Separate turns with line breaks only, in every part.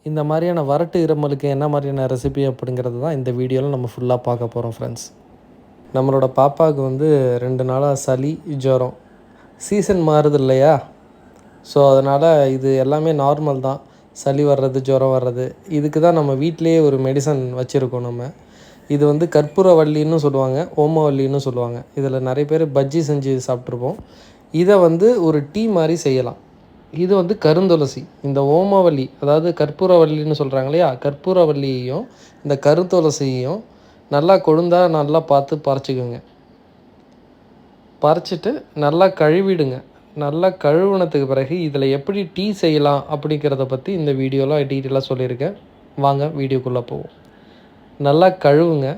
இந்த மாதிரியான வறட்டு இருமலுக்கு என்ன மாதிரியான ரெசிபி அப்படிங்கிறது தான் இந்த வீடியோவில் நம்ம ஃபுல்லாக பார்க்க போகிறோம் ஃப்ரெண்ட்ஸ். நம்மளோட பாப்பாவுக்கு வந்து 2 நாளாக சளி ஜுரம் சீசன் மாறுது இல்லையா? ஸோ அதனால் இது எல்லாமே நார்மல் தான். சளி வர்றது, ஜுரம் வர்றது, இதுக்கு தான் நம்ம வீட்டிலேயே ஒரு மெடிசன் வச்சுருக்கோம். நம்ம இது வந்து கற்பூரவல்லின்னு சொல்லுவாங்க, ஓமவல்லின்னு சொல்லுவாங்க. இதில் நிறைய பேர் பஜ்ஜி செஞ்சு சாப்பிட்ருப்போம். இதை வந்து ஒரு டீ மாதிரி செய்யலாம். இது வந்து கருந்துளசி. இந்த ஓமவல்லி, அதாவது கற்பூரவல்லின்னு சொல்கிறாங்க இல்லையா, கற்பூரவல்லியையும் இந்த கருந்துளசியையும் நல்லா கொழுந்தா நல்லா பார்த்து பறிச்சிக்கோங்க. பறிச்சிட்டு நல்லா கழுவிடுங்க. நல்லா கழுவுனதுக்கு பிறகு இதில் எப்படி டீ செய்யலாம் அப்படிங்கிறத பற்றி இந்த வீடியோவில் டீட்டெயிலாக சொல்லியிருக்கேன். வாங்க வீடியோக்குள்ளே போவோம். நல்லா கழுவுங்க.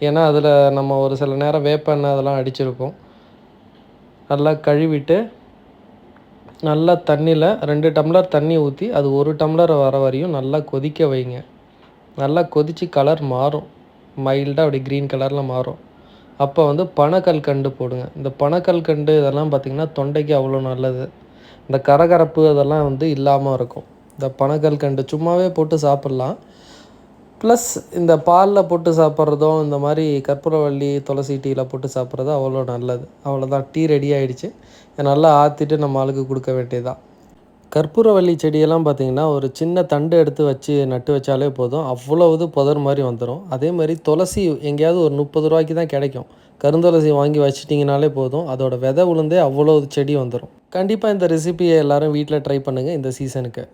ஏன்னா அதில் நம்ம ஒரு சில நேரம் வேப்பெண்ணெய் அதெல்லாம் அடிச்சிருப்போம். நல்லா கழுவிட்டு நல்லா தண்ணியில் 2 டம்ளர் தண்ணி ஊற்றி அது 1 டம்ளர் வர வரையும் நல்லா கொதிக்க வைங்க. நல்லா கொதித்து கலர் மாறும், மைல்டாக அப்படி க்ரீன் கலரில் மாறும். அப்போ வந்து பனக்கல்கண்டு போடுங்க. இந்த பனக்கல்கண்டு இதெல்லாம் பார்த்திங்கன்னா தொண்டைக்கு அவ்வளோ நல்லது. இந்த கரகரப்பு அதெல்லாம் வந்து இல்லாமல் இருக்கும். இந்த பனக்கல்கண்டு சும்மாவே போட்டு சாப்பிட்லாம். ப்ளஸ் இந்த பாலில் போட்டு சாப்பிட்றதும், இந்த மாதிரி கற்பூரவல்லி துளசி டீயில் போட்டு சாப்பிட்றதும் அவ்வளோ நல்லது. அவ்வளோதான், டீ ரெடி ஆகிடுச்சு. நல்லா ஆற்றிட்டு நம்ம ஆளுக்கு கொடுக்க வேண்டியதுதான். கற்பூரவல்லி செடியெல்லாம் பார்த்திங்கன்னா ஒரு சின்ன தண்டு எடுத்து வச்சு நட்டு வச்சாலே போதும், அவ்வளவு புதர் மாதிரி வந்துடும். அதே மாதிரி துளசி எங்கேயாவது ஒரு 30 ரூபாய்க்கு தான் கிடைக்கும். கருந்துளசி வாங்கி வச்சிட்டிங்கனாலே போதும், அதோட விதை உளுந்தே அவ்வளோ செடி வந்துடும். கண்டிப்பாக இந்த ரெசிபியை எல்லோரும் வீட்டில் ட்ரை பண்ணுங்கள் இந்த சீசனுக்கு.